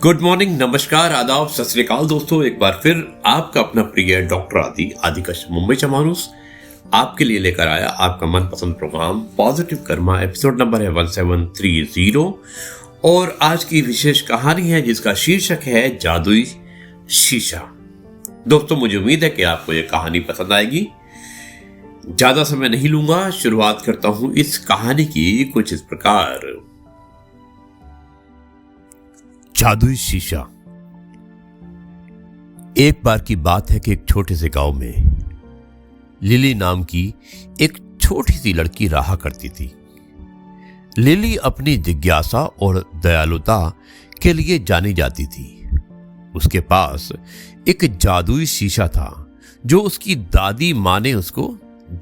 Good morning, नमस्कार, आदाब, सत श्री अकाल दोस्तों। एक बार फिर आपका अपना प्रिय डॉक्टर आदि कश्यप मुंबईचा माणूस आपके लिए लेकर आया आपका मनपसंद programme positive karma. Episode number है 1730 और आज की विशेष कहानी है जिसका शीर्षक है जादुई शीशा। दोस्तों, मुझे उम्मीद है कि आपको यह कहानी पसंद आएगी। ज्यादा समय नहीं लूंगा, शुरुआत करता हूं इस कहानी की कुछ इस प्रकार। जादुई शीशा। एक बार की बात है कि एक छोटे से गांव में लिली नाम की एक छोटी सी लड़की रहा करती थी। लिली अपनी जिज्ञासा और दयालुता के लिए जानी जाती थी। उसके पास एक जादुई शीशा था जो उसकी दादी माँ ने उसको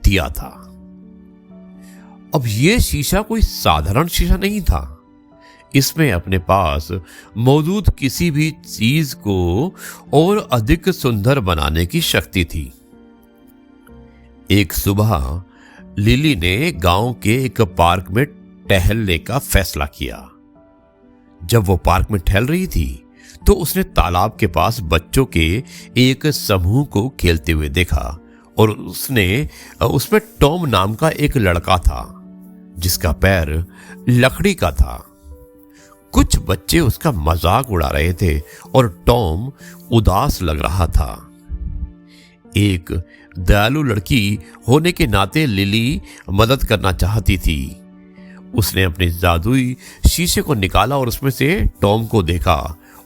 दिया था। अब यह शीशा कोई साधारण शीशा नहीं था। इसमें अपने पास मौजूद किसी भी चीज को और अधिक सुंदर बनाने की शक्ति थी। एक सुबह लिली ने गांव के एक पार्क में टहलने का फैसला किया। जब वो पार्क में टहल रही थी तो उसने तालाब के पास बच्चों के एक समूह को खेलते हुए देखा और उसमें टॉम नाम का एक लड़का था जिसका पैर लकड़ी का था। कुछ बच्चे उसका मजाक उड़ा रहे थे और टॉम उदास लग रहा था। एक दयालु लड़की होने के नाते लिली मदद करना चाहती थी। उसने अपने जादुई शीशे को निकाला और उसमें से टॉम को देखा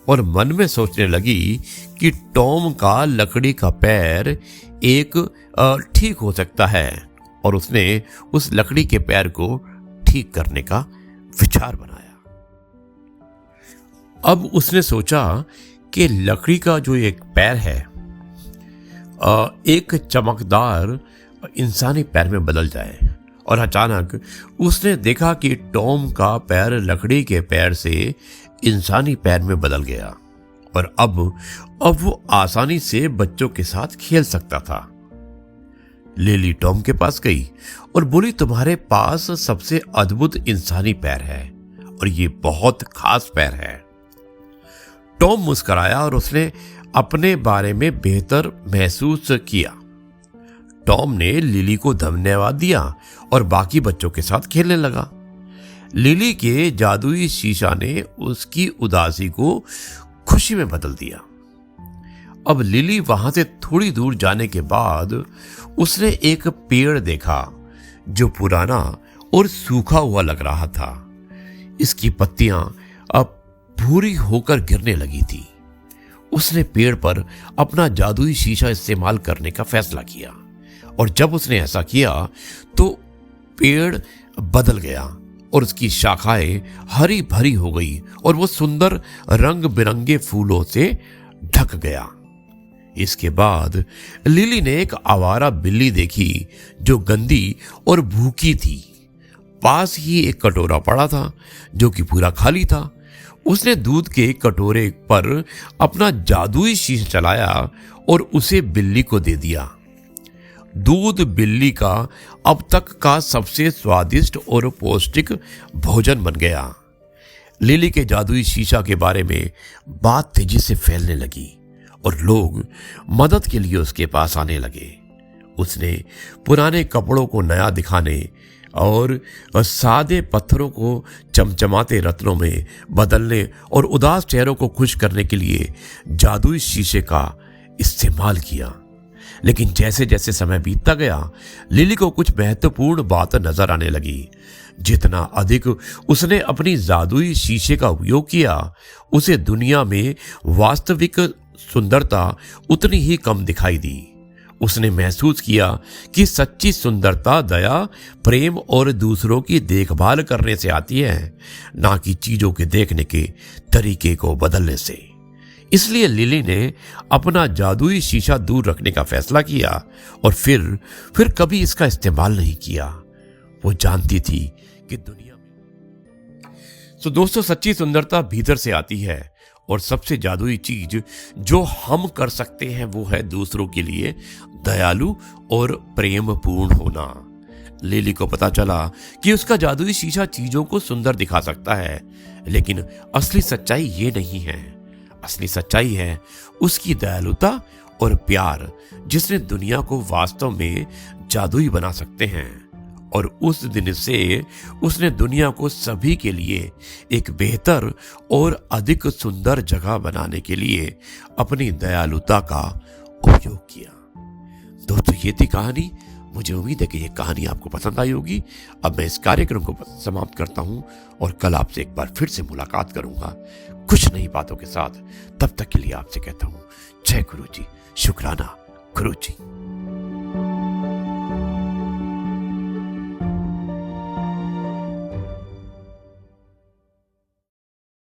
और मन में सोचने लगी कि टॉम का लकड़ी का पैर एक ठीक हो सकता है और उसने उस लकड़ी के पैर को ठीक करने का विचार बनाया। अब उसने सोचा कि लकड़ी का जो एक पैर है एक चमकदार इंसानी पैर में बदल जाए। और अचानक उसने देखा कि टॉम का पैर लकड़ी के पैर से इंसानी पैर में बदल गया और अब वो आसानी से बच्चों के साथ खेल सकता था। लिली टॉम के पास गई और बोली, तुम्हारे पास सबसे अद्भुत इंसानी पैर है और ये बहुत खास पैर है। टॉम मुस्कुराया और उसने अपने बारे में बेहतर महसूस किया। टॉम ने लिली को धन्यवाद दिया और बाकी बच्चों के साथ खेलने लगा। लिली के जादुई शीशा ने उसकी उदासी को खुशी में बदल दिया। अब लिली वहां से थोड़ी दूर जाने के बाद उसने एक पेड़ देखा जो पुराना और सूखा हुआ लग रहा था। इसकी पत्तियां अब भूरी होकर गिरने लगी थी। उसने पेड़ पर अपना जादुई शीशा इस्तेमाल करने का फैसला किया और जब उसने ऐसा किया तो पेड़ बदल गया और उसकी शाखाएं हरी भरी हो गई और वो सुंदर रंग बिरंगे फूलों से ढक गया। इसके बाद लिली ने एक आवारा बिल्ली देखी जो गंदी और भूखी थी। पास ही एक कटोरा पड़ा था जो कि पूरा खाली था। उसने दूध के कटोरे पर अपना जादुई शीशा चलाया और उसे बिल्ली को दे दिया। दूध बिल्ली का अब तक का सबसे स्वादिष्ट और पौष्टिक भोजन बन गया। लिली के जादुई शीशा के बारे में बात तेजी से फैलने लगी और लोग मदद के लिए उसके पास आने लगे। उसने पुराने कपड़ों को नया दिखाने और सादे पत्थरों को चमचमाते रत्नों में बदलने और उदास चेहरों को खुश करने के लिए जादुई शीशे का इस्तेमाल किया। लेकिन जैसे जैसे समय बीतता गया लिली को कुछ महत्वपूर्ण बात नजर आने लगी। जितना अधिक उसने अपनी जादुई शीशे का उपयोग किया उसे दुनिया में वास्तविक सुंदरता उतनी ही कम दिखाई दी। उसने महसूस किया कि सच्ची सुंदरता दया, प्रेम और दूसरों की देखभाल करने से आती है, ना कि चीजों के देखने के तरीके को बदलने से। इसलिए लिली ने अपना जादुई शीशा दूर रखने का फैसला किया और फिर कभी इसका इस्तेमाल नहीं किया। वो जानती थी कि दुनिया में दोस्तों, सच्ची सुंदरता भीतर से आती है और सबसे जादुई चीज जो हम कर सकते हैं वो है दूसरों के लिए दयालु और प्रेम पूर्ण होना। लिली को पता चला कि उसका जादुई शीशा चीजों को सुंदर दिखा सकता है, लेकिन असली सच्चाई ये नहीं है। असली सच्चाई है उसकी दयालुता और प्यार, जिसने दुनिया को वास्तव में जादुई बना सकते हैं। और उस दिन से उसने दुनिया को सभी के लिए एक बेहतर और अधिक सुंदर जगह बनाने के लिए अपनी दयालुता का उपयोग किया। दोस्तों, ये थी कहानी। मुझे उम्मीद है कि ये कहानी आपको पसंद आई होगी। अब मैं इस कार्यक्रम को समाप्त करता हूं और कल आपसे एक बार फिर से मुलाकात करूंगा कुछ नई बातों के साथ। तब तक के लिए आपसे कहता हूं जय गुरु जी, शुक्राना गुरु जी।